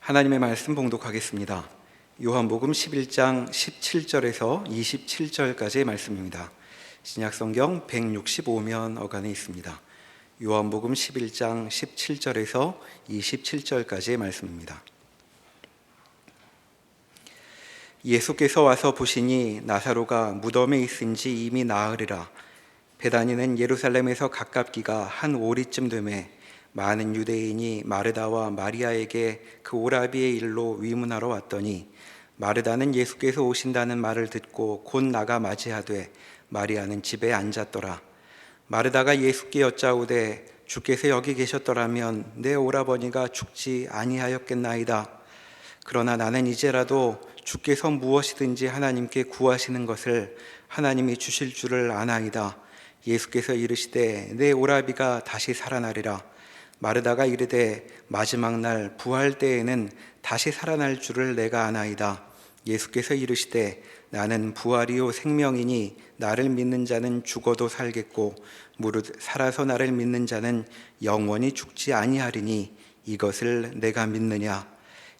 하나님의 말씀 봉독하겠습니다. 요한복음 11장 17절에서 27절까지의 말씀입니다. 신약성경 165면 어간에 있습니다. 요한복음 11장 17절에서 27절까지의 말씀입니다. 예수께서 와서 보시니 나사로가 무덤에 있은지 이미 나으리라. 베다니는 예루살렘에서 가깝기가 한 오리쯤 되매 많은 유대인이 마르다와 마리아에게 그 오라비의 일로 위문하러 왔더니 마르다는 예수께서 오신다는 말을 듣고 곧 나가 맞이하되 마리아는 집에 앉았더라. 마르다가 예수께 여짜오되 주께서 여기 계셨더라면 내 오라버니가 죽지 아니하였겠나이다. 그러나 나는 이제라도 주께서 무엇이든지 하나님께 구하시는 것을 하나님이 주실 줄을 아나이다. 예수께서 이르시되 내 오라비가 다시 살아나리라. 마르다가 이르되 마지막 날 부활 때에는 다시 살아날 줄을 내가 아나이다. 예수께서 이르시되 나는 부활이요 생명이니 나를 믿는 자는 죽어도 살겠고 무릇 살아서 나를 믿는 자는 영원히 죽지 아니하리니 이것을 내가 믿느냐.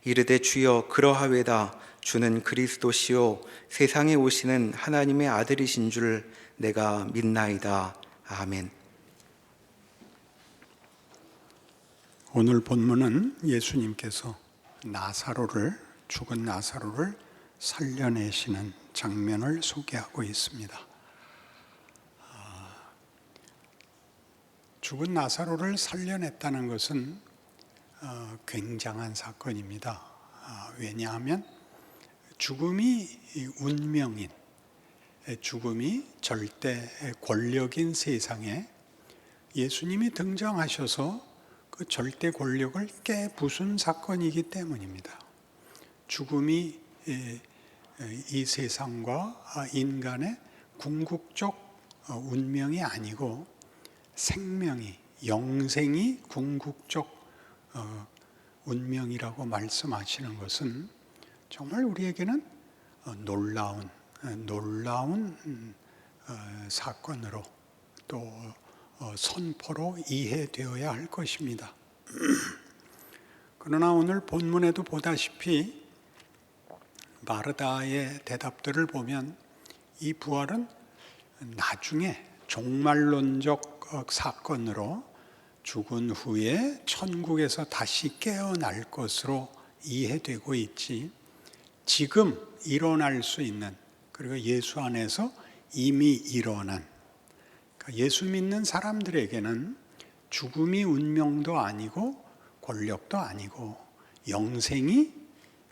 이르되 주여 그러하외다. 주는 그리스도시요 세상에 오시는 하나님의 아들이신 줄 내가 믿나이다. 아멘. 오늘 본문은 예수님께서 죽은 나사로를 살려내시는 장면을 소개하고 있습니다. 죽은 나사로를 살려냈다는 것은 굉장한 사건입니다. 왜냐하면 죽음이 운명인, 죽음이 절대 권력인 세상에 예수님이 등장하셔서 그 절대 권력을 깨부순 사건이기 때문입니다. 죽음이 이 세상과 인간의 궁극적 운명이 아니고 생명이, 영생이 궁극적 운명이라고 말씀하시는 것은 정말 우리에게는 놀라운 사건으로 또 선포로 이해되어야 할 것입니다. 그러나 오늘 본문에도 보다시피 마르다의 대답들을 보면 이 부활은 나중에 종말론적 사건으로 죽은 후에 천국에서 다시 깨어날 것으로 이해되고 있지, 지금 일어날 수 있는, 그리고 예수 안에서 이미 일어난, 예수 믿는 사람들에게는 죽음이 운명도 아니고 권력도 아니고 영생이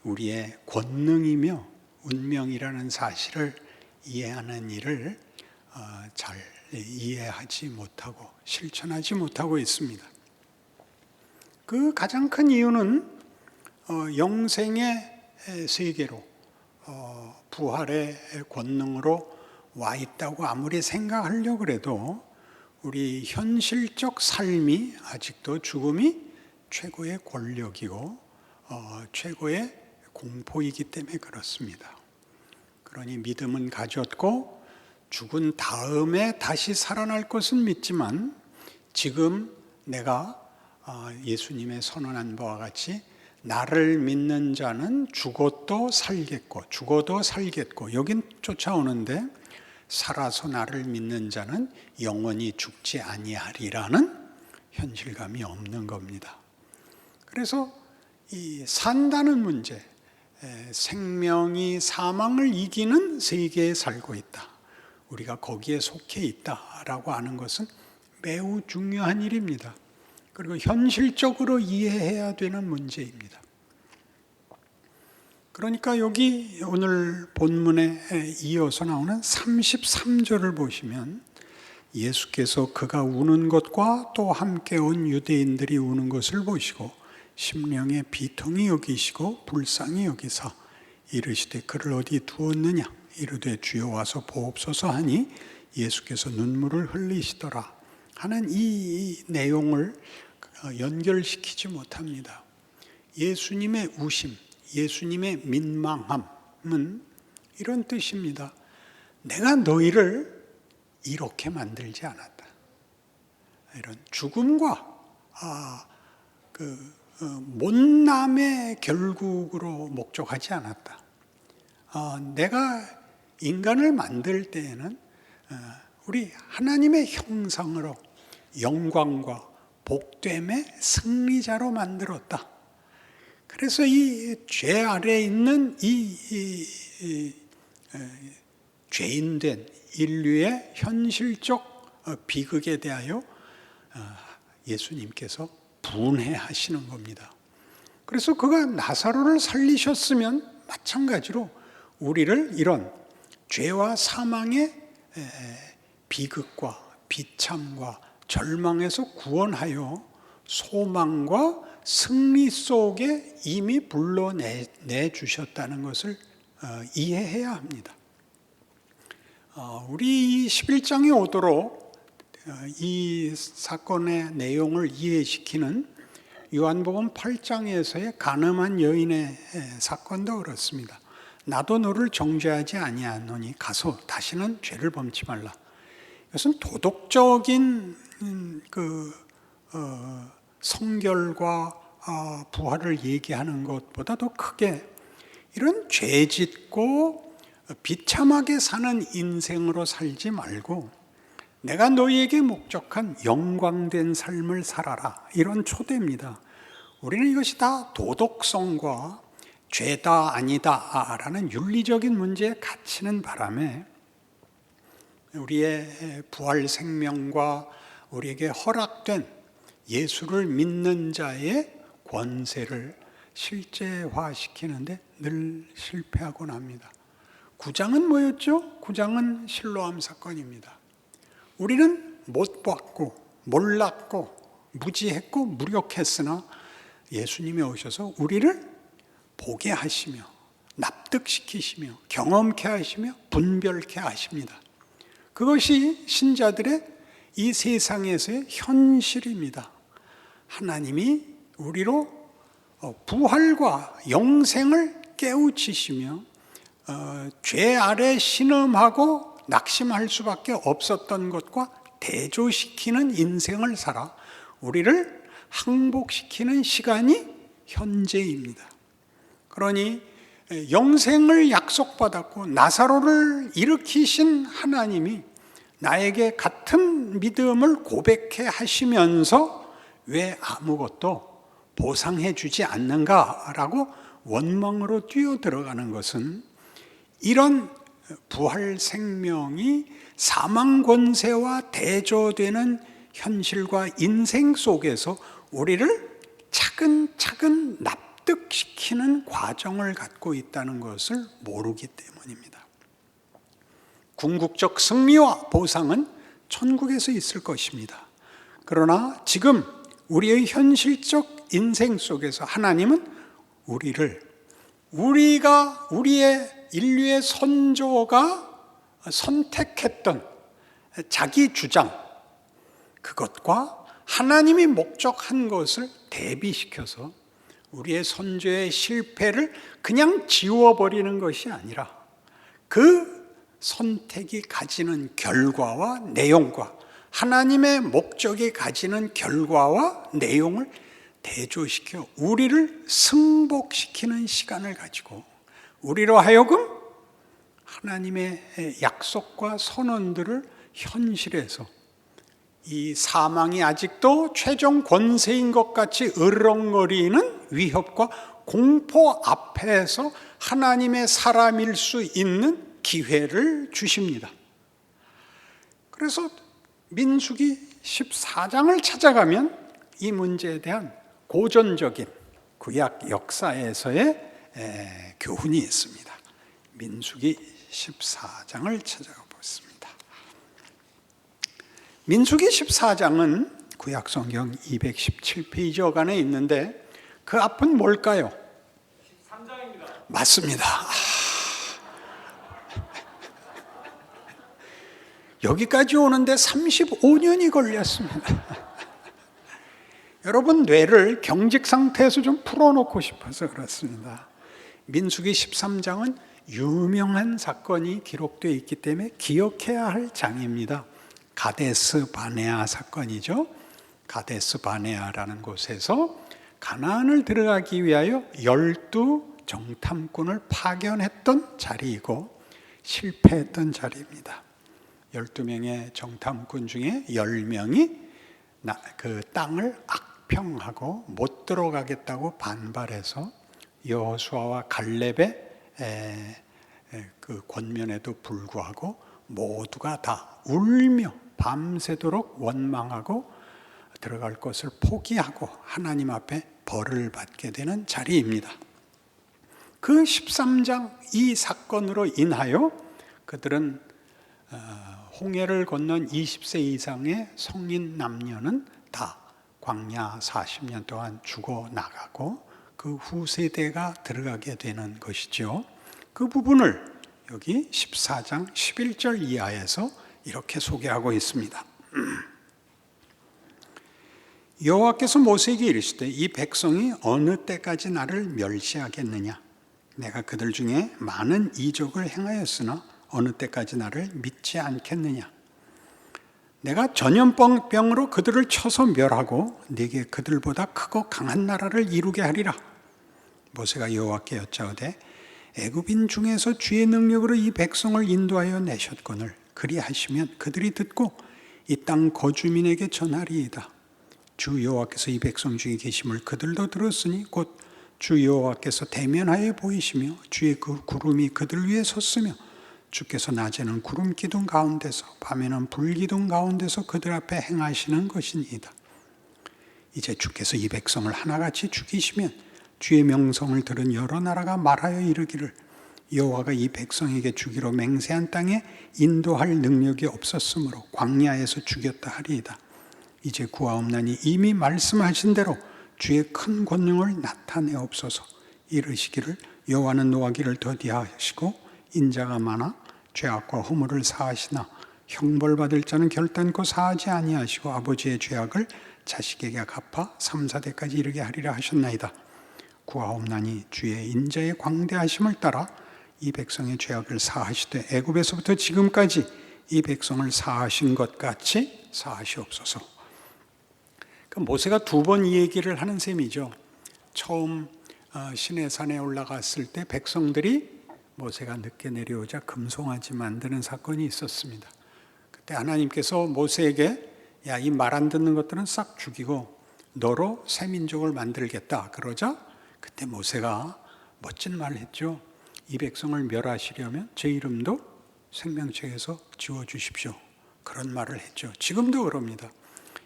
우리의 권능이며 운명이라는 사실을 이해하는 일을 잘 이해하지 못하고 실천하지 못하고 있습니다. 그 가장 큰 이유는 영생의 세계로 부활의 권능으로 와 있다고 아무리 생각하려고 해도 우리 현실적 삶이 아직도 죽음이 최고의 권력이고 최고의 공포이기 때문에 그렇습니다. 그러니 믿음은 가졌고 죽은 다음에 다시 살아날 것은 믿지만 지금 내가 예수님의 선언한 바와 같이 나를 믿는 자는 죽어도 살겠고 여긴 쫓아오는데 살아서 나를 믿는 자는 영원히 죽지 아니하리라는 현실감이 없는 겁니다. 그래서 이 산다는 문제, 생명이 사망을 이기는 세계에 살고 있다, 우리가 거기에 속해 있다라고 하는 것은 매우 중요한 일입니다. 그리고 현실적으로 이해해야 되는 문제입니다. 그러니까 여기 오늘 본문에 이어서 나오는 33절을 보시면 예수께서 그가 우는 것과 또 함께 온 유대인들이 우는 것을 보시고 심령의 비통이 여기시고 불쌍히 여기사 이르시되 그를 어디 두었느냐. 이르되 주여 와서 보옵소서 하니 예수께서 눈물을 흘리시더라 하는 이 내용을 연결시키지 못합니다. 예수님의 우심, 예수님의 민망함은 이런 뜻입니다. 내가 너희를 이렇게 만들지 않았다. 이런 죽음과 못남의 결국으로 목적하지 않았다. 내가 인간을 만들 때에는 우리 하나님의 형상으로 영광과 복됨의 승리자로 만들었다. 그래서 이 죄 아래에 있는 이 죄인된 인류의 현실적 비극에 대하여 예수님께서 분해하시는 겁니다. 그래서 그가 나사로를 살리셨으면 마찬가지로 우리를 이런 죄와 사망의 비극과 비참과 절망에서 구원하여 소망과 승리 속에 이미 불러내 주셨다는 것을 이해해야 합니다. 우리 11장에 오도록 이 사건의 내용을 이해시키는 요한복음 8장에서의 가늠한 여인의 사건도 그렇습니다. 나도 너를 정죄하지 아니하노니 가서 다시는 죄를 범치 말라. 이것은 도덕적인 성결과 부활을 얘기하는 것보다 더 크게 이런 죄짓고 비참하게 사는 인생으로 살지 말고 내가 너희에게 목적한 영광된 삶을 살아라. 이런 초대입니다. 우리는 이것이 다 도덕성과 죄다 아니다 라는 윤리적인 문제에 갇히는 바람에 우리의 부활 생명과 우리에게 허락된 예수를 믿는 자의 권세를 실제화시키는데 늘 실패하곤 합니다. 9장은 뭐였죠? 9장은 실로암 사건입니다. 우리는 못 봤고 몰랐고 무지했고 무력했으나 예수님이 오셔서 우리를 보게 하시며 납득시키시며 경험케 하시며 분별케 하십니다. 그것이 신자들의 이 세상에서의 현실입니다. 하나님이 우리로 부활과 영생을 깨우치시며 죄 아래 신음하고 낙심할 수밖에 없었던 것과 대조시키는 인생을 살아 우리를 항복시키는 시간이 현재입니다. 그러니 영생을 약속받았고 나사로를 일으키신 하나님이 나에게 같은 믿음을 고백해 하시면서 왜 아무것도 보상해 주지 않는가라고 원망으로 뛰어들어가는 것은 이런 부활 생명이 사망 권세와 대조되는 현실과 인생 속에서 우리를 차근차근 납득시키는 과정을 갖고 있다는 것을 모르기 때문입니다. 궁극적 승리와 보상은 천국에서 있을 것입니다. 그러나 지금 우리의 현실적 인생 속에서 하나님은 우리의 인류의 선조가 선택했던 자기 주장, 그것과 하나님이 목적한 것을 대비시켜서 우리의 선조의 실패를 그냥 지워버리는 것이 아니라 그 선택이 가지는 결과와 내용과 하나님의 목적이 가지는 결과와 내용을 대조시켜 우리를 승복시키는 시간을 가지고 우리로 하여금 하나님의 약속과 선언들을 현실에서 이 사망이 아직도 최종 권세인 것 같이 으르렁거리는 위협과 공포 앞에서 하나님의 사람일 수 있는 기회를 주십니다. 그래서 민수기 14장을 찾아가면 이 문제에 대한 고전적인 구약 역사에서의 교훈이 있습니다. 민수기 14장을 찾아가 보겠습니다. 민수기 14장은 구약 성경 217페이지 어간에 있는데 그 앞은 뭘까요? 13장입니다. 맞습니다. 여기까지 오는데 35년이 걸렸습니다. 여러분 뇌를 경직 상태에서 좀 풀어놓고 싶어서 그렇습니다. 민수기 13장은 유명한 사건이 기록되어 있기 때문에 기억해야 할 장입니다. 가데스 바네아 사건이죠. 가데스 바네아라는 곳에서 가나안을 들어가기 위하여 12 정탐꾼을 파견했던 자리이고 실패했던 자리입니다. 12명의 정탐꾼 중에 10명이 그 땅을 악평하고 못 들어가겠다고 반발해서 여호수아와 갈렙의 그 권면에도 불구하고 모두가 다 울며 밤새도록 원망하고 들어갈 것을 포기하고 하나님 앞에 벌을 받게 되는 자리입니다. 그 13장 이 사건으로 인하여 그들은 홍해를 건넌 20세 이상의 성인 남녀는 다 광야 40년 동안 죽어나가고 그 후세대가 들어가게 되는 것이죠. 그 부분을 여기 14장 11절 이하에서 이렇게 소개하고 있습니다. 여호와께서 모세에게 이르시되 이 백성이 어느 때까지 나를 멸시하겠느냐? 내가 그들 중에 많은 이적을 행하였으나 어느 때까지 나를 믿지 않겠느냐? 내가 전염병으로 그들을 쳐서 멸하고 네게 그들보다 크고 강한 나라를 이루게 하리라. 모세가 여호와께 여짜오되 애굽인 중에서 주의 능력으로 이 백성을 인도하여 내셨거늘 그리하시면 그들이 듣고 이 땅 거주민에게 전하리이다. 주 여호와께서 이 백성 중에 계심을 그들도 들었으니 곧 주 여호와께서 대면하여 보이시며 주의 그 구름이 그들 위에 섰으며 주께서 낮에는 구름 기둥 가운데서 밤에는 불 기둥 가운데서 그들 앞에 행하시는 것이니이다. 이제 주께서 이 백성을 하나같이 죽이시면 주의 명성을 들은 여러 나라가 말하여 이르기를 여호와가 이 백성에게 주기로 맹세한 땅에 인도할 능력이 없었으므로 광야에서 죽였다 하리이다. 이제 구하옵나니 이미 말씀하신 대로 주의 큰 권능을 나타내옵소서. 이르시기를 여호와는 노하기를 더디하시고 인자가 많아 죄악과 허물을 사하시나 형벌받을 자는 결단코 사하지 아니하시고 아버지의 죄악을 자식에게 갚아 3, 4대까지 이르게 하리라 하셨나이다. 구하옵나니 주의 인자의 광대하심을 따라 이 백성의 죄악을 사하시되 애굽에서부터 지금까지 이 백성을 사하신 것 같이 사하시옵소서. 모세가 2번 이 얘기를 하는 셈이죠. 처음 시내산에 올라갔을 때 백성들이 모세가 늦게 내려오자 금송아지 만드는 사건이 있었습니다. 그때 하나님께서 모세에게 야, 이 말 안 듣는 것들은 싹 죽이고 너로 새 민족을 만들겠다 그러자 그때 모세가 멋진 말을 했죠. 이 백성을 멸하시려면 제 이름도 생명책에서 지워주십시오. 그런 말을 했죠. 지금도 그럽니다.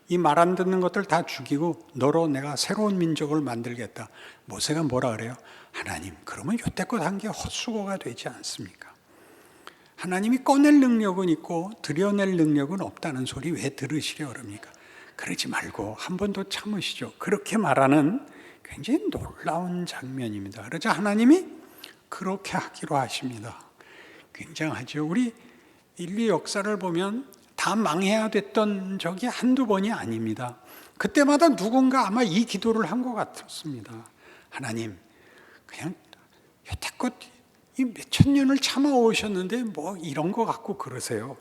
이 말 안 듣는 것들 다 죽이고 너로 내가 새로운 민족을 만들겠다. 모세가 뭐라 그래요? 하나님, 그러면 여태껏 한 게 헛수고가 되지 않습니까? 하나님이 꺼낼 능력은 있고 드러낼 능력은 없다는 소리 왜 들으시려 그럽니까? 그러지 말고 한 번 더 참으시죠. 그렇게 말하는 굉장히 놀라운 장면입니다. 그러자 하나님이 그렇게 하기로 하십니다. 굉장하죠. 우리 인류 역사를 보면 다 망해야 됐던 적이 한두 번이 아닙니다. 그때마다 누군가 아마 이 기도를 한 것 같습니다. 하나님, 그냥 여태껏 이 몇천 년을 참아오셨는데 뭐 이런 거 갖고 그러세요.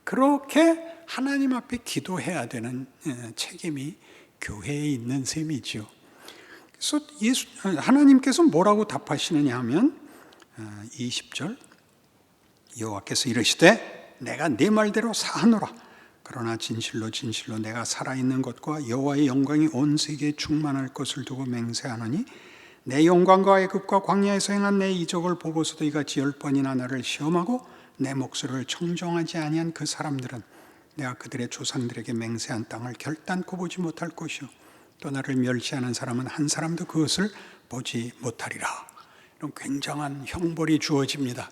그렇게 하나님 앞에 기도해야 되는 책임이 교회에 있는 셈이죠. 그래서 하나님께서 뭐라고 답하시느냐 하면 20절 여호와께서 이르시되 내가 네 말대로 사하노라. 그러나 진실로 진실로 내가 살아있는 것과 여호와의 영광이 온 세계에 충만할 것을 두고 맹세하노니 내 영광과 애굽과 광야에서 행한 내 이적을 보고서도 이같이 10번이나 나를 시험하고 내 목소리를 청정하지 아니한 그 사람들은 내가 그들의 조상들에게 맹세한 땅을 결단코 보지 못할 것이요 또 나를 멸시하는 사람은 한 사람도 그것을 보지 못하리라. 이런 굉장한 형벌이 주어집니다.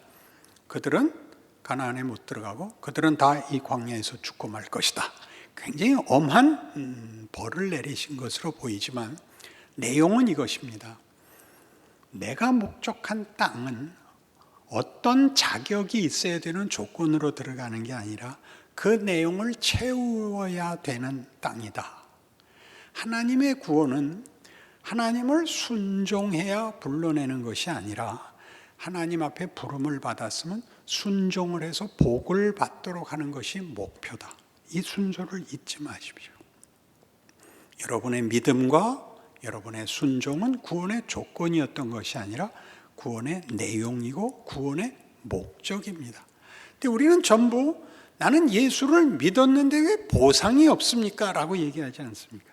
그들은 가나안에 못 들어가고 그들은 다 이 광야에서 죽고 말 것이다. 굉장히 엄한 벌을 내리신 것으로 보이지만 내용은 이것입니다. 내가 목적한 땅은 어떤 자격이 있어야 되는 조건으로 들어가는 게 아니라 그 내용을 채워야 되는 땅이다. 하나님의 구원은 하나님을 순종해야 불러내는 것이 아니라 하나님 앞에 부름을 받았으면 순종을 해서 복을 받도록 하는 것이 목표다. 이 순서를 잊지 마십시오. 여러분의 믿음과 여러분의 순종은 구원의 조건이었던 것이 아니라 구원의 내용이고 구원의 목적입니다. 근데 우리는 전부 나는 예수를 믿었는데 왜 보상이 없습니까? 라고 얘기하지 않습니까?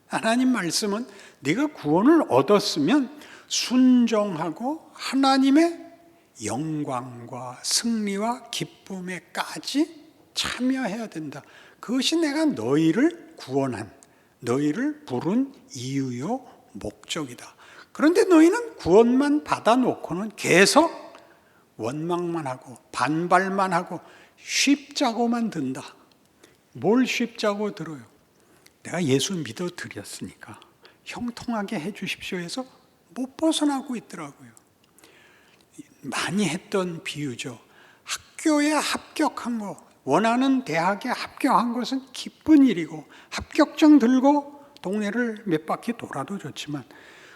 하나님 말씀은 네가 구원을 얻었으면 순종하고 하나님의 영광과 승리와 기쁨에까지 참여해야 된다. 그것이 내가 너희를 구원한, 너희를 부른 이유요 목적이다. 그런데 너희는 구원만 받아놓고는 계속 원망만 하고 반발만 하고 쉽자고만 든다. 뭘 쉽자고 들어요? 내가 예수 믿어 드렸으니까 형통하게 해 주십시오 해서 못 벗어나고 있더라고요. 많이 했던 비유죠. 학교에 합격한 거, 원하는 대학에 합격한 것은 기쁜 일이고 합격증 들고 동네를 몇 바퀴 돌아도 좋지만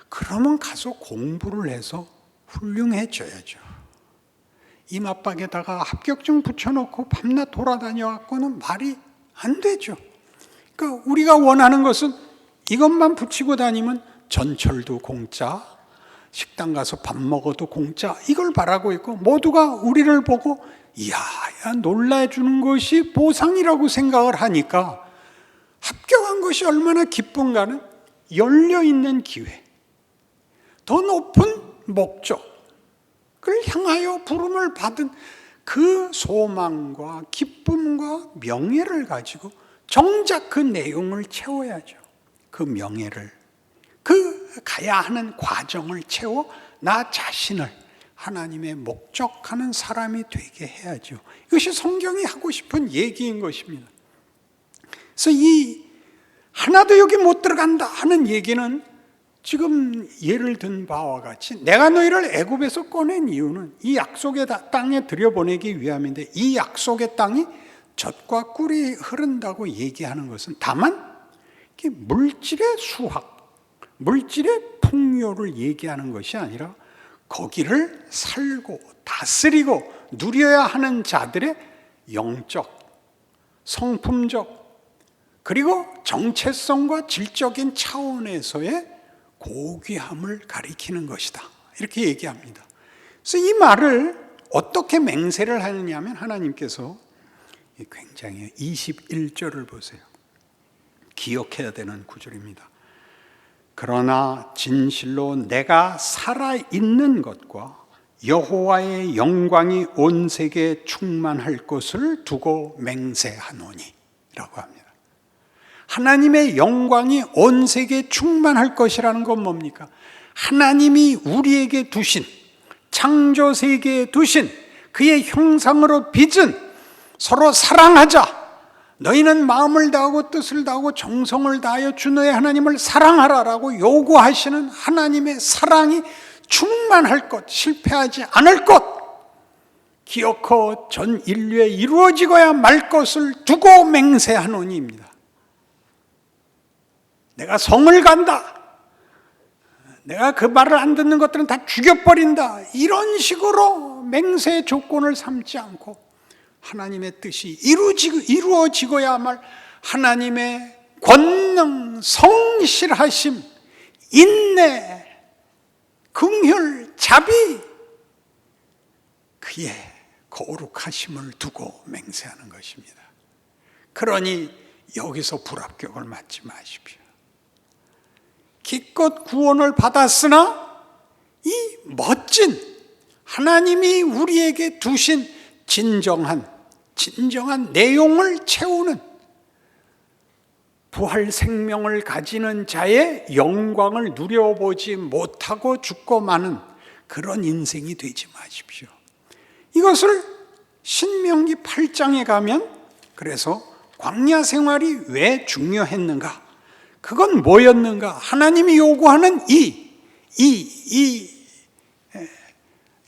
그러면 가서 공부를 해서 훌륭해져야죠. 이마박에다가 합격증 붙여놓고 밤낮 돌아다녀 갖고는 말이 안 되죠. 그러니까 우리가 원하는 것은 이것만 붙이고 다니면 전철도 공짜, 식당 가서 밥 먹어도 공짜, 이걸 바라고 있고 모두가 우리를 보고 이야 놀라주는 것이 보상이라고 생각을 하니까 합격한 것이 얼마나 기쁜가는 열려있는 기회, 더 높은 목적을 향하여 부름을 받은 그 소망과 기쁨과 명예를 가지고 정작 그 내용을 채워야죠. 그 명예를, 그 가야 하는 과정을 채워 나 자신을 하나님의 목적하는 사람이 되게 해야죠. 이것이 성경이 하고 싶은 얘기인 것입니다. 그래서 이 하나도 여기 못 들어간다 하는 얘기는 지금 예를 든 바와 같이 내가 너희를 애굽에서 꺼낸 이유는 이 약속의 땅에 들여보내기 위함인데 이 약속의 땅이 젖과 꿀이 흐른다고 얘기하는 것은 다만 물질의 수확, 물질의 풍요를 얘기하는 것이 아니라 거기를 살고 다스리고 누려야 하는 자들의 영적, 성품적, 그리고 정체성과 질적인 차원에서의 고귀함을 가리키는 것이다. 이렇게 얘기합니다. 그래서 이 말을 어떻게 맹세를 하느냐 하면 하나님께서 굉장히 21절을 보세요. 기억해야 되는 구절입니다. 그러나 진실로 내가 살아있는 것과 여호와의 영광이 온 세계에 충만할 것을 두고 맹세하노니 라고 합니다. 하나님의 영광이 온 세계에 충만할 것이라는 건 뭡니까? 하나님이 우리에게 두신, 창조 세계에 두신 그의 형상으로 빚은 서로 사랑하자, 너희는 마음을 다하고 뜻을 다하고 정성을 다하여 주 너의 하나님을 사랑하라라고 요구하시는 하나님의 사랑이 충만할 것, 실패하지 않을 것, 기어코 전 인류에 이루어지고야 말 것을 두고 맹세하노니입니다. 내가 성을 간다, 내가 그 말을 안 듣는 것들은 다 죽여버린다, 이런 식으로 맹세의 조건을 삼지 않고 하나님의 뜻이 이루어지고야만 하나님의 권능, 성실하심, 인내, 긍휼, 자비, 그의 거룩하심을 두고 맹세하는 것입니다. 그러니 여기서 불합격을 맞지 마십시오. 기껏 구원을 받았으나 이 멋진 하나님이 우리에게 두신 진정한 내용을 채우는 부활 생명을 가지는 자의 영광을 누려보지 못하고 죽고 마는 그런 인생이 되지 마십시오. 이것을 신명기 8장에 가면 그래서 광야 생활이 왜 중요했는가? 그건 뭐였는가? 하나님이 요구하는 이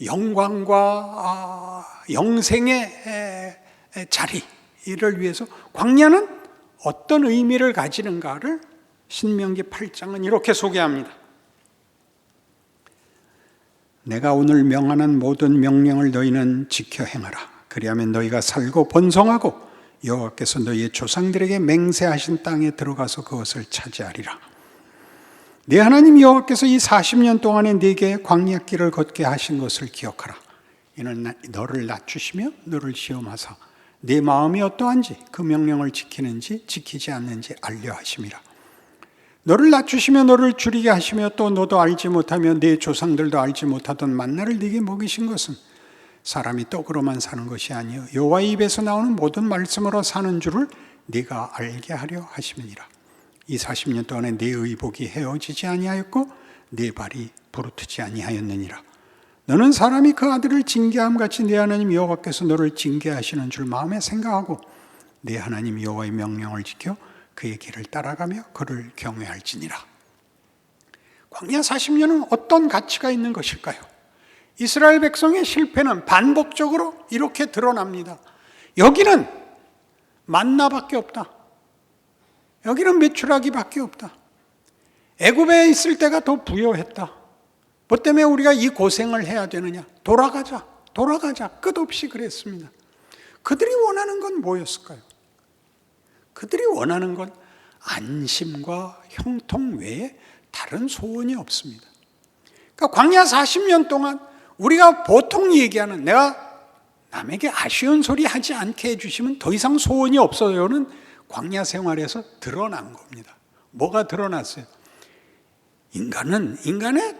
영광과 영생의 자리를 위해서 광야는 어떤 의미를 가지는가를 신명기 8장은 이렇게 소개합니다. 내가 오늘 명하는 모든 명령을 너희는 지켜 행하라. 그리하면 너희가 살고 번성하고 여호와께서 너희의 조상들에게 맹세하신 땅에 들어가서 그것을 차지하리라. 네 하나님 여호와께서 이 40년 동안에 네게 광야길을 걷게 하신 것을 기억하라. 이는 너를 낮추시며 너를 시험하사 네 마음이 어떠한지 그 명령을 지키는지 지키지 않는지 알려 하심이라. 너를 낮추시며 너를 줄이게 하시며 또 너도 알지 못하며 네 조상들도 알지 못하던 만나를 네게 먹이신 것은 사람이 떡으로만 사는 것이 아니요 여호와의 입에서 나오는 모든 말씀으로 사는 줄을 네가 알게 하려 하심이니라. 이 40년 동안에 네 의복이 헤어지지 아니하였고 네 발이 부르트지 아니하였느니라. 너는 사람이 그 아들을 징계함 같이 네 하나님 여호와께서 너를 징계하시는 줄 마음에 생각하고 네 하나님 여호와의 명령을 지켜 그의 길을 따라가며 그를 경외할지니라. 광야 40년은 어떤 가치가 있는 것일까요? 이스라엘 백성의 실패는 반복적으로 이렇게 드러납니다. 여기는 만나밖에 없다. 여기는 메추라기밖에 없다. 애굽에 있을 때가 더 부요했다. 뭐 때문에 우리가 이 고생을 해야 되느냐? 돌아가자. 끝없이 그랬습니다. 그들이 원하는 건 뭐였을까요? 그들이 원하는 건 안심과 형통 외에 다른 소원이 없습니다. 그러니까 광야 40년 동안 우리가 보통 얘기하는 내가 남에게 아쉬운 소리 하지 않게 해주시면 더 이상 소원이 없어요는 광야 생활에서 드러난 겁니다. 뭐가 드러났어요? 인간은 인간의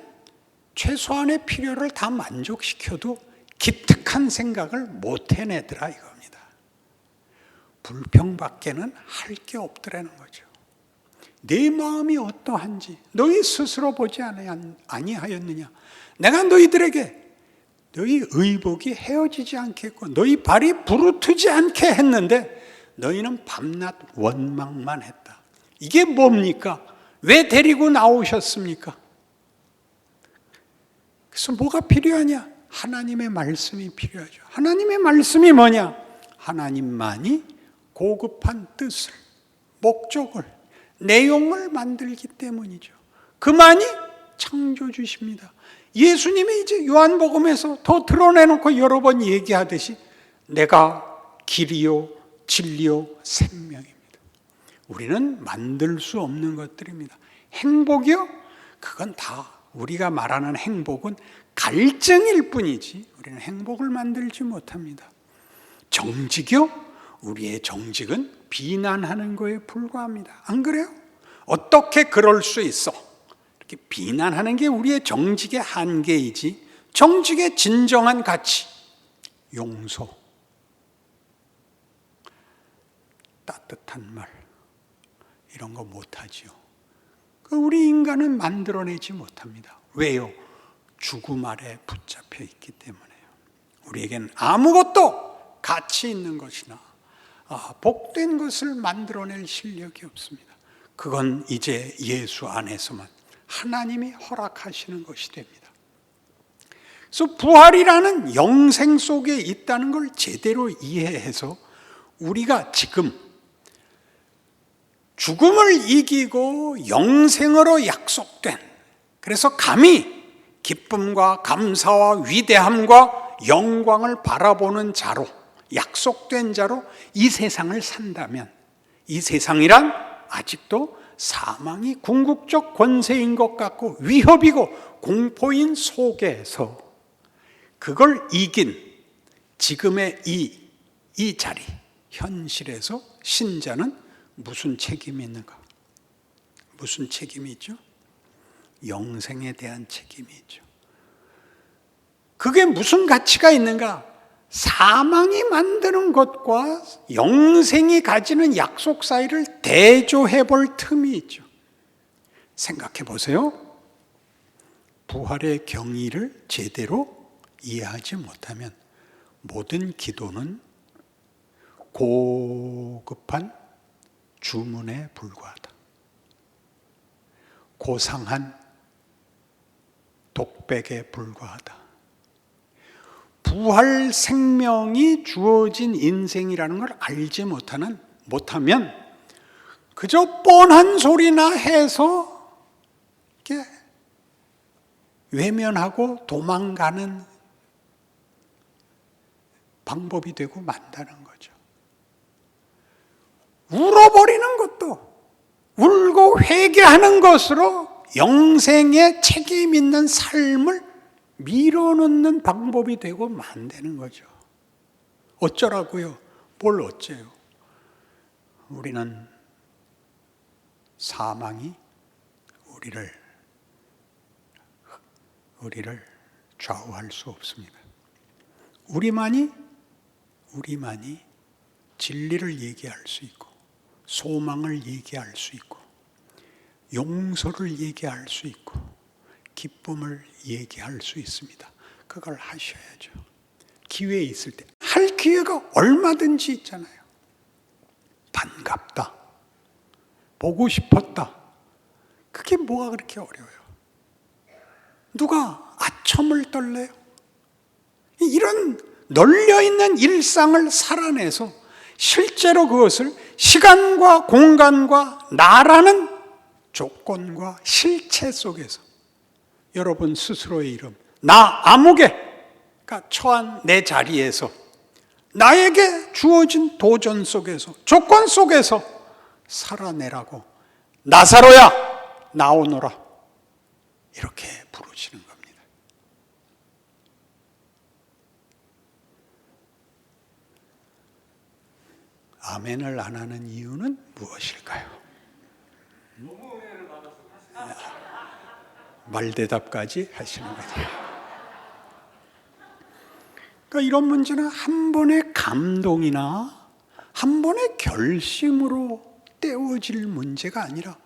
최소한의 필요를 다 만족시켜도 기특한 생각을 못 해내더라 이겁니다. 불평밖에는 할 게 없더라는 거죠. 내 마음이 어떠한지 너희 스스로 보지 아니하였느냐? 내가 너희들에게 너희 의복이 헤어지지 않게 했고 너희 발이 부르트지 않게 했는데 너희는 밤낮 원망만 했다. 이게 뭡니까? 왜 데리고 나오셨습니까? 그래서 뭐가 필요하냐? 하나님의 말씀이 필요하죠. 하나님의 말씀이 뭐냐? 하나님만이 고급한 뜻을, 목적을, 내용을 만들기 때문이죠. 그만이 창조주십니다. 예수님이 이제 요한복음에서 더 드러내놓고 여러 번 얘기하듯이 내가 길이요 진리요 생명입니다. 우리는 만들 수 없는 것들입니다. 행복이요? 그건 다 우리가 말하는 행복은 갈증일 뿐이지 우리는 행복을 만들지 못합니다. 정직이요? 우리의 정직은 비난하는 거에 불과합니다. 안 그래요? 어떻게 그럴 수 있어? 이렇게 비난하는 게 우리의 정직의 한계이지 정직의 진정한 가치, 용서, 따뜻한 말 이런 거 못하지요. 우리 인간은 만들어내지 못합니다. 왜요? 죽음 아래 붙잡혀 있기 때문에요. 우리에겐 아무것도 가치 있는 것이나 복된 것을 만들어낼 실력이 없습니다. 그건 이제 예수 안에서만 하나님이 허락하시는 것이 됩니다. 그래서 부활이라는 영생 속에 있다는 걸 제대로 이해해서 우리가 지금 죽음을 이기고 영생으로 약속된, 그래서 감히 기쁨과 감사와 위대함과 영광을 바라보는 자로, 약속된 자로 이 세상을 산다면, 이 세상이란 아직도 사망이 궁극적 권세인 것 같고 위협이고 공포인 속에서 그걸 이긴 지금의 이 자리, 현실에서 신자는 무슨 책임이 있는가? 무슨 책임이 있죠? 영생에 대한 책임이 있죠. 그게 무슨 가치가 있는가? 사망이 만드는 것과 영생이 가지는 약속 사이를 대조해 볼 틈이 있죠. 생각해 보세요. 부활의 경위를 제대로 이해하지 못하면 모든 기도는 고급한 주문에 불과하다. 고상한 독백에 불과하다. 부활 생명이 주어진 인생이라는 걸 알지 못하면 그저 뻔한 소리나 해서 이렇게 외면하고 도망가는 방법이 되고 만다는 거죠. 울어버리는 것도 울고 회개하는 것으로 영생에 책임 있는 삶을 밀어넣는 방법이 되고 만드는 거죠. 어쩌라고요? 뭘 어째요? 우리는 사망이 우리를 좌우할 수 없습니다. 우리만이 진리를 얘기할 수 있고, 소망을 얘기할 수 있고, 용서를 얘기할 수 있고, 기쁨을 얘기할 수 있습니다. 그걸 하셔야죠. 기회 있을 때. 할 기회가 얼마든지 있잖아요. 반갑다. 보고 싶었다. 그게 뭐가 그렇게 어려워요? 누가 아첨을 떨래요? 이런 널려있는 일상을 살아내서 실제로 그것을 시간과 공간과 나라는 조건과 실체 속에서 여러분 스스로의 이름, 나 아무개가 처한 내 자리에서 나에게 주어진 도전 속에서 조건 속에서 살아내라고 나사로야 나오너라 이렇게 부르시는 겁니다. 아멘을 안 하는 이유는 무엇일까요? 말대답까지 하시는 거죠. 그러니까 이런 문제는 한 번의 감동이나 한 번의 결심으로 떼어질 문제가 아니라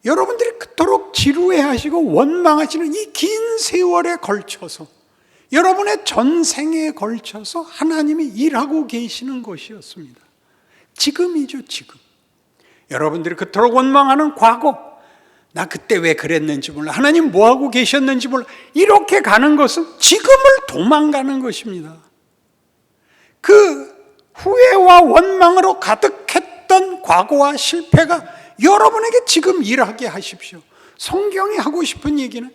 여러분들이 그토록 지루해하시고 원망하시는 이 긴 세월에 걸쳐서 여러분의 전생에 걸쳐서 하나님이 일하고 계시는 것이었습니다. 지금이죠, 지금. 여러분들이 그토록 원망하는 과거, 나 그때 왜 그랬는지 몰라, 하나님 뭐하고 계셨는지 몰라, 이렇게 가는 것은 지금을 도망가는 것입니다. 그 후회와 원망으로 가득했던 과거와 실패가 여러분에게 지금 일하게 하십시오. 성경이 하고 싶은 얘기는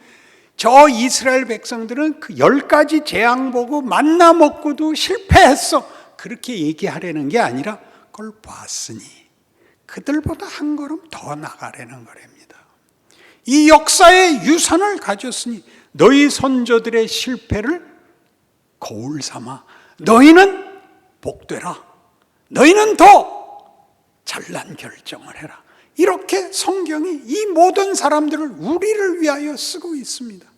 저 이스라엘 백성들은 그 10가지 재앙 보고 만나 먹고도 실패했어, 그렇게 얘기하려는 게 아니라 그걸 봤으니 그들보다 한 걸음 더 나가려는 거랍니다. 이 역사의 유산을 가졌으니 너희 선조들의 실패를 거울 삼아 너희는 복되라, 너희는 더 잘난 결정을 해라, 이렇게 성경이 이 모든 사람들을 우리를 위하여 쓰고 있습니다.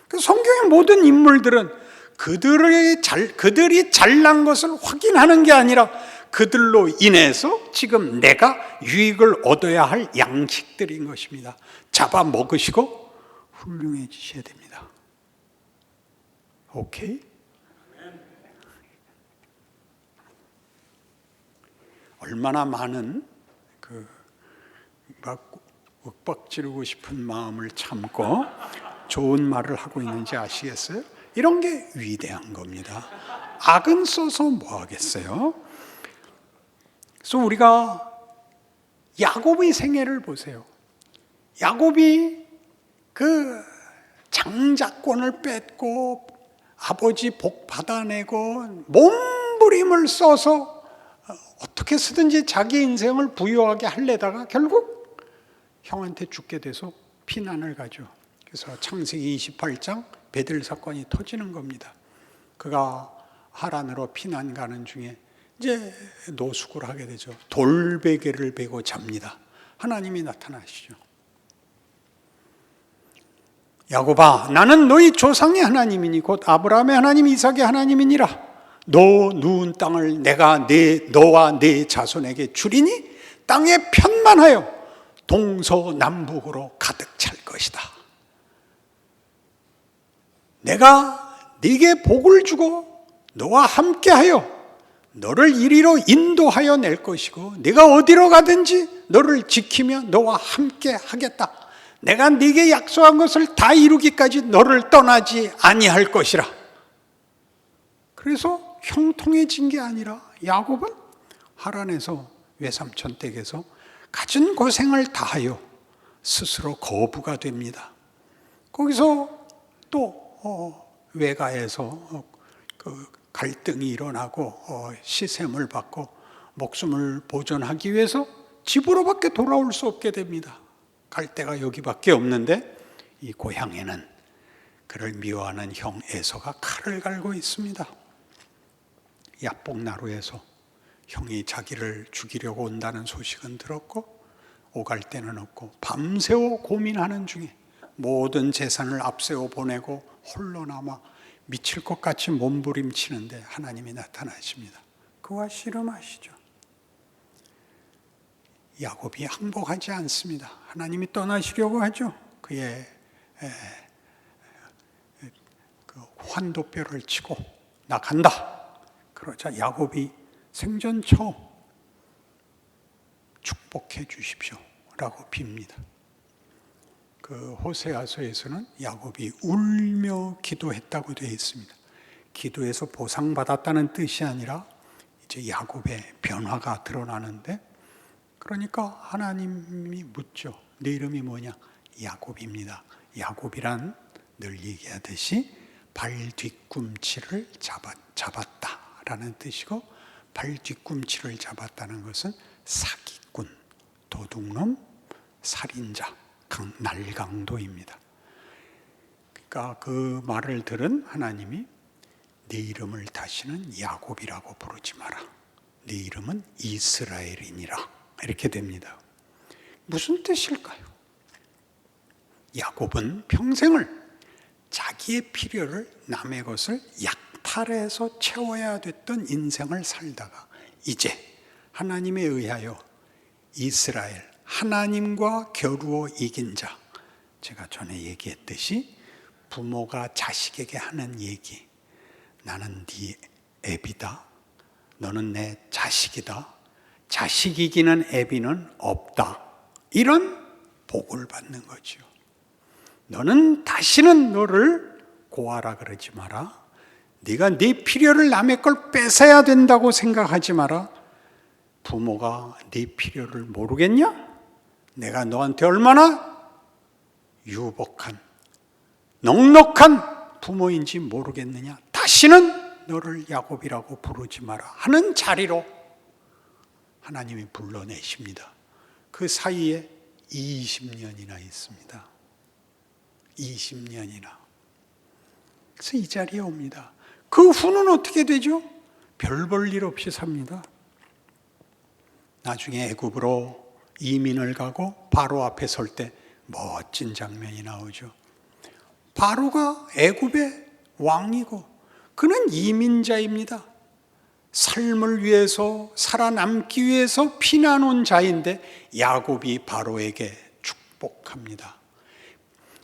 그 성경의 모든 인물들은 그들이 잘난 것을 확인하는 게 아니라 그들로 인해서 지금 내가 유익을 얻어야 할 양식들인 것입니다. 잡아먹으시고 훌륭해지셔야 됩니다. 오케이? 얼마나 많은 막 윽박지르고 싶은 마음을 참고 좋은 말을 하고 있는지 아시겠어요? 이런 게 위대한 겁니다. 악은 써서 뭐 하겠어요? 그래서 우리가 야곱의 생애를 보세요. 야곱이 그 장자권을 뺏고 아버지 복 받아내고 몸부림을 써서 어떻게 쓰든지 자기 인생을 부유하게 하려다가 결국 형한테 죽게 돼서 피난을 가죠. 그래서 창세기 28장 베들 사건이 터지는 겁니다. 그가 하란으로 피난 가는 중에 이제 노숙을 하게 되죠. 돌베개를 베고 잡니다. 하나님이 나타나시죠. 야곱아, 나는 너희 조상의 하나님이니 곧 아브라함의 하나님, 이삭의 하나님이니라. 너 누운 땅을 내가 너와 네 자손에게 주리니 땅에 편만하여 동서남북으로 가득 찰 것이다. 내가 네게 복을 주고 너와 함께하여 너를 이리로 인도하여 낼 것이고 네가 어디로 가든지 너를 지키며 너와 함께 하겠다. 내가 네게 약속한 것을 다 이루기까지 너를 떠나지 아니할 것이라. 그래서 형통해진 게 아니라 야곱은 하란에서 외삼촌 댁에서 갖은 고생을 다하여 스스로 거부가 됩니다. 거기서 또 외가에서 그 갈등이 일어나고 시샘을 받고 목숨을 보존하기 위해서 집으로밖에 돌아올 수 없게 됩니다. 갈 데가 여기밖에 없는데 이 고향에는 그를 미워하는 형 에서가 칼을 갈고 있습니다. 야복나루에서 형이 자기를 죽이려고 온다는 소식은 들었고 오갈 데는 없고 밤새워 고민하는 중에 모든 재산을 앞세워 보내고 홀로 남아 미칠 것 같이 몸부림치는데 하나님이 나타나십니다. 그와 씨름하시죠. 야곱이 항복하지 않습니다. 하나님이 떠나시려고 하죠. 그의 그 환도뼈를 치고 나 간다. 그러자 야곱이 생전 처음 축복해 주십시오 라고 빕니다. 그 호세아서에서는 야곱이 울며 기도했다고 되어 있습니다. 기도해서 보상받았다는 뜻이 아니라 이제 야곱의 변화가 드러나는데, 그러니까 하나님이 묻죠. 네 이름이 뭐냐? 야곱입니다. 야곱이란 늘 얘기하듯이 발 뒤꿈치를 잡았다라는 뜻이고, 발 뒤꿈치를 잡았다는 것은 사기꾼, 도둑놈, 살인자, 날강도입니다. 그러니까 그 말을 들은 하나님이 네 이름을 다시는 야곱이라고 부르지 마라. 네 이름은 이스라엘이니라. 이렇게 됩니다. 무슨 뜻일까요? 야곱은 평생을 자기의 필요를, 남의 것을 약탈해서 채워야 됐던 인생을 살다가 이제 하나님에 의하여 이스라엘, 하나님과 겨루어 이긴 자, 제가 전에 얘기했듯이 부모가 자식에게 하는 얘기, 나는 네 애비다, 너는 내 자식이다, 자식 이기는 애비는 없다, 이런 복을 받는 거죠. 너는 다시는 너를 고하라 그러지 마라. 네가 네 필요를 남의 걸 뺏어야 된다고 생각하지 마라. 부모가 네 필요를 모르겠냐? 내가 너한테 얼마나 유복한, 넉넉한 부모인지 모르겠느냐? 다시는 너를 야곱이라고 부르지 마라 하는 자리로 하나님이 불러내십니다. 그 사이에 20년이나 있습니다. 20년이나. 그래서 이 자리에 옵니다. 그 후는 어떻게 되죠? 별 볼 일 없이 삽니다. 나중에 애굽으로 이민을 가고 바로 앞에 설 때 멋진 장면이 나오죠. 바로가 애굽의 왕이고 그는 이민자입니다. 삶을 위해서, 살아남기 위해서 피난 온 자인데 야곱이 바로에게 축복합니다.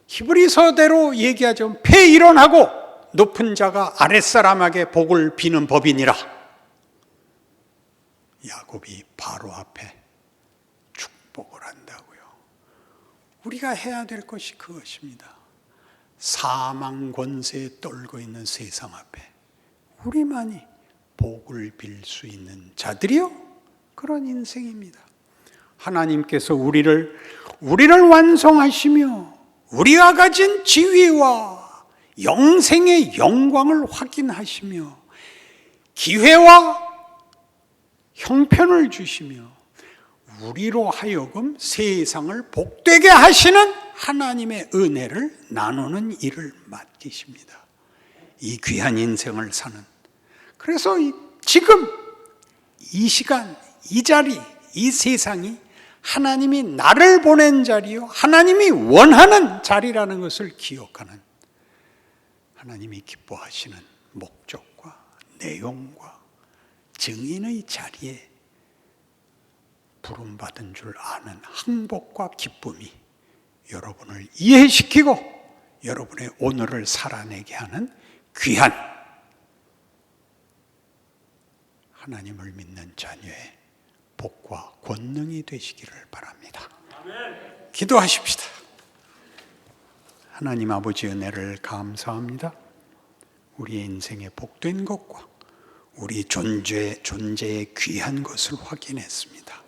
히브리서대로 얘기하죠. 폐일원하고 높은 자가 아랫사람에게 복을 비는 법이니라. 야곱이 바로 앞에 축복을 한다고요. 우리가 해야 될 것이 그것입니다. 사망 권세에 떨고 있는 세상 앞에 우리만이 복을 빌 수 있는 자들이요, 그런 인생입니다. 하나님께서 우리를 완성하시며 우리가 가진 지위와 영생의 영광을 확인하시며 기회와 형편을 주시며 우리로 하여금 세상을 복되게 하시는 하나님의 은혜를 나누는 일을 맡기십니다. 이 귀한 인생을 사는, 그래서 지금 이 시간, 이 자리, 이 세상이 하나님이 나를 보낸 자리요, 하나님이 원하는 자리라는 것을 기억하는, 하나님이 기뻐하시는 목적과 내용과 증인의 자리에 부름받은 줄 아는 행복과 기쁨이 여러분을 이해시키고 여러분의 오늘을 살아내게 하는 귀한 하나님을 믿는 자녀의 복과 권능이 되시기를 바랍니다. 기도하십시다. 하나님 아버지, 은혜를 감사합니다. 우리의 인생에 복된 것과 우리 존재의 귀한 것을 확인했습니다.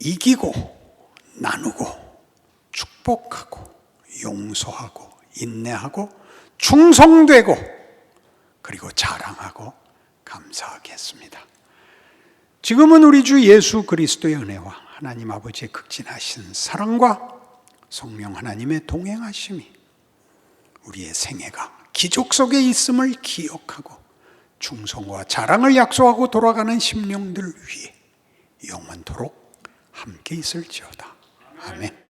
이기고 나누고 축복하고 용서하고 인내하고 충성되고 그리고 자랑하고 감사하겠습니다. 지금은 우리 주 예수 그리스도의 은혜와 하나님 아버지의 극진하신 사랑과 성령 하나님의 동행하심이 우리의 생애가 기적 속에 있음을 기억하고 충성과 자랑을 약속하고 돌아가는 심령들 위해 영원토록 함께 있을지어다. 아멘.